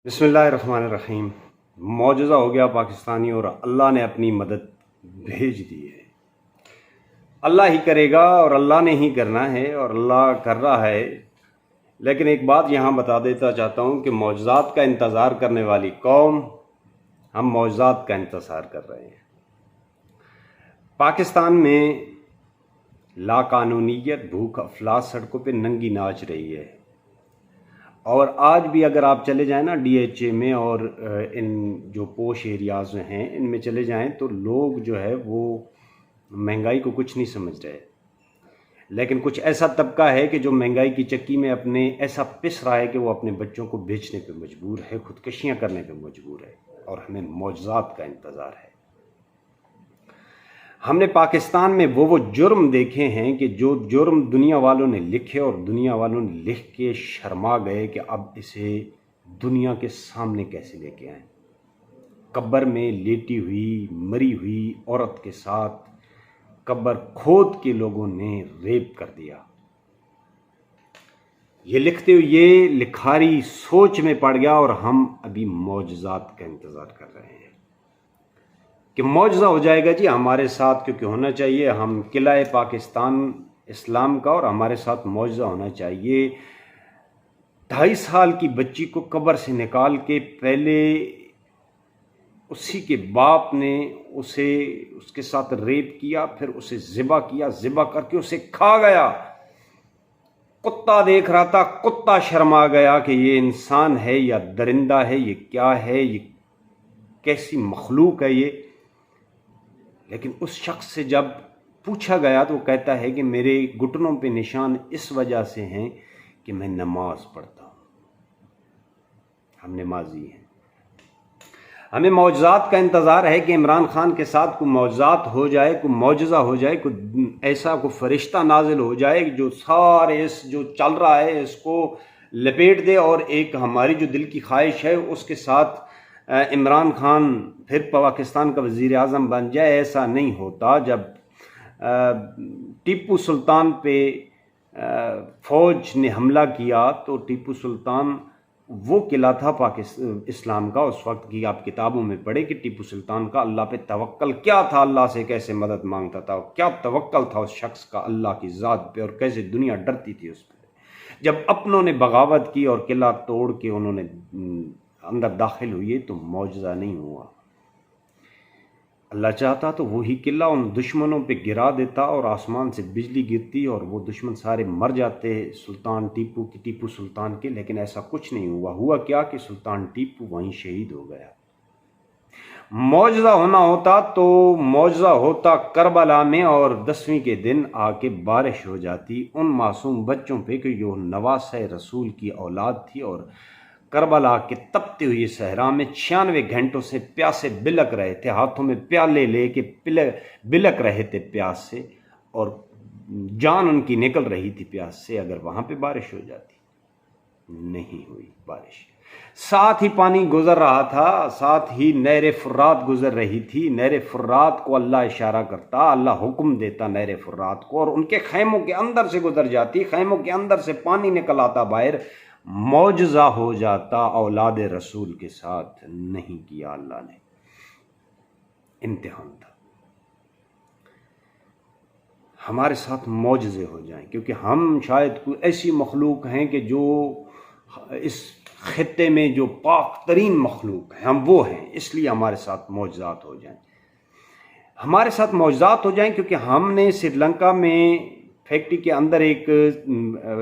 بسم اللہ الرحمن الرحیم۔ معجزہ ہو گیا پاکستانی اور اللہ نے اپنی مدد بھیج دی ہے۔ اللہ ہی کرے گا اور اللہ نے ہی کرنا ہے اور اللہ کر رہا ہے۔ لیکن ایک بات یہاں بتا دیتا چاہتا ہوں کہ معجزات کا انتظار کرنے والی قوم، ہم معجزات کا انتظار کر رہے ہیں۔ پاکستان میں لاقانونیت، بھوک افلاس سڑکوں پہ ننگی ناچ رہی ہے، اور آج بھی اگر آپ چلے جائیں نا ڈی ایچ اے میں اور ان جو پوش ایریاز ہیں ان میں چلے جائیں تو لوگ جو ہے وہ مہنگائی کو کچھ نہیں سمجھ رہے، لیکن کچھ ایسا طبقہ ہے کہ جو مہنگائی کی چکی میں اپنے ایسا پس رہا ہے کہ وہ اپنے بچوں کو بیچنے پہ مجبور ہے، خودکشیاں کرنے پہ مجبور ہے، اور ہمیں معجزات کا انتظار ہے۔ ہم نے پاکستان میں وہ جرم دیکھے ہیں کہ جو جرم دنیا والوں نے لکھے اور دنیا والوں نے لکھ کے شرما گئے کہ اب اسے دنیا کے سامنے کیسے لے کے آئیں۔ قبر میں لیٹی ہوئی مری ہوئی عورت کے ساتھ قبر کھود کے لوگوں نے ریپ کر دیا۔ یہ لکھتے ہوئے یہ لکھاری سوچ میں پڑ گیا، اور ہم ابھی معجزات کا انتظار کر رہے ہیں کہ معجزہ ہو جائے گا جی ہمارے ساتھ، کیونکہ ہونا چاہیے ہم قلعہ پاکستان اسلام کا، اور ہمارے ساتھ معجزہ ہونا چاہیے۔ 2.5 سال کی بچی کو قبر سے نکال کے پہلے اسی کے باپ نے اس کے ساتھ ریپ کیا، پھر اسے ذبح کیا، ذبح کر کے اسے کھا گیا۔ کتا دیکھ رہا تھا، کتا شرما گیا کہ یہ انسان ہے یا درندہ ہے، یہ کیا ہے، یہ کیسی مخلوق ہے یہ۔ لیکن اس شخص سے جب پوچھا گیا تو وہ کہتا ہے کہ میرے گھٹنوں پہ نشان اس وجہ سے ہیں کہ میں نماز پڑھتا ہوں۔ ہم نمازی ہیں، ہمیں معجزات کا انتظار ہے کہ عمران خان کے ساتھ کوئی معجزات ہو جائے، کوئی معجزہ ہو جائے، کوئی ایسا کوئی فرشتہ نازل ہو جائے جو سارے اس جو چل رہا ہے اس کو لپیٹ دے، اور ایک ہماری جو دل کی خواہش ہے اس کے ساتھ عمران خان پھر پاکستان کا وزیر اعظم بن جائے۔ ایسا نہیں ہوتا۔ جب ٹیپو سلطان پہ فوج نے حملہ کیا تو ٹیپو سلطان وہ قلعہ تھا اسلام کا، اس وقت کی آپ کتابوں میں پڑھے کہ ٹیپو سلطان کا اللہ پہ توکل کیا تھا، اللہ سے کیسے مدد مانگتا تھا، کیا توکل تھا اس شخص کا اللہ کی ذات پہ، اور کیسے دنیا ڈرتی تھی اس پہ۔ جب اپنوں نے بغاوت کی اور قلعہ توڑ کے انہوں نے اندر داخل ہوئے تو معجزہ نہیں ہوا۔ اللہ چاہتا تو وہی قلعہ ان دشمنوں پہ گرا دیتا اور آسمان سے بجلی گرتی اور وہ دشمن سارے مر جاتے سلطان ٹیپو سلطان کے، لیکن ایسا کچھ نہیں ہوا۔ ہوا کیا کہ سلطان ٹیپو وہیں شہید ہو گیا۔ معجزہ ہونا ہوتا تو معجزہ ہوتا کربلا میں، اور 10ویں کے دن آ کے بارش ہو جاتی ان معصوم بچوں پہ کہ جو نواسہ رسول کی اولاد تھی، اور کربلا کے تپتے ہوئے صحرا میں 96 گھنٹوں سے پیاسے بلک رہے تھے، ہاتھوں میں پیالے لے کے بلک رہے تھے پیاس سے، اور جان ان کی نکل رہی تھی پیاس سے۔ اگر وہاں پہ بارش ہو جاتی، نہیں ہوئی بارش۔ ساتھ ہی پانی گزر رہا تھا، ساتھ ہی نہر فرات گزر رہی تھی۔ نہر فرات کو اللہ اشارہ کرتا، اللہ حکم دیتا نہر فرات کو، اور ان کے خیموں کے اندر سے گزر جاتی، خیموں کے اندر سے پانی نکل آتا باہر۔ معجزہ ہو جاتا، اولاد رسول کے ساتھ نہیں کیا اللہ نے، امتحان تھا۔ ہمارے ساتھ معجزے ہو جائیں، کیونکہ ہم شاید کوئی ایسی مخلوق ہیں کہ جو اس خطے میں جو پاک ترین مخلوق ہیں، ہم وہ ہیں، اس لیے ہمارے ساتھ معجزات ہو جائیں۔ ہمارے ساتھ معجزات ہو جائیں کیونکہ ہم نے سری لنکا میں فیکٹری کے اندر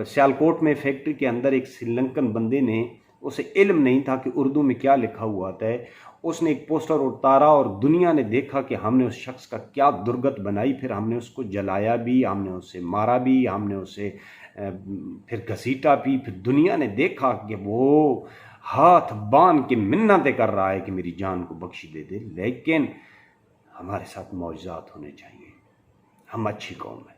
سیالکوٹ میں فیکٹری کے اندر ایک سری لنکن بندے نے، اسے علم نہیں تھا کہ اردو میں کیا لکھا ہوا ہے، اس نے ایک پوسٹر اتارا اور دنیا نے دیکھا کہ ہم نے اس شخص کا کیا درگت بنائی۔ پھر ہم نے اس کو جلایا بھی، ہم نے اسے مارا بھی، ہم نے اسے پھر گھسیٹا بھی۔ پھر دنیا نے دیکھا کہ وہ ہاتھ باندھ کے منتیں کر رہا ہے کہ میری جان کو بخش دے دے۔ لیکن ہمارے ساتھ معجزات ہونے چاہیے، ہم اچھی قوم ہیں۔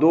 2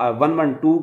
112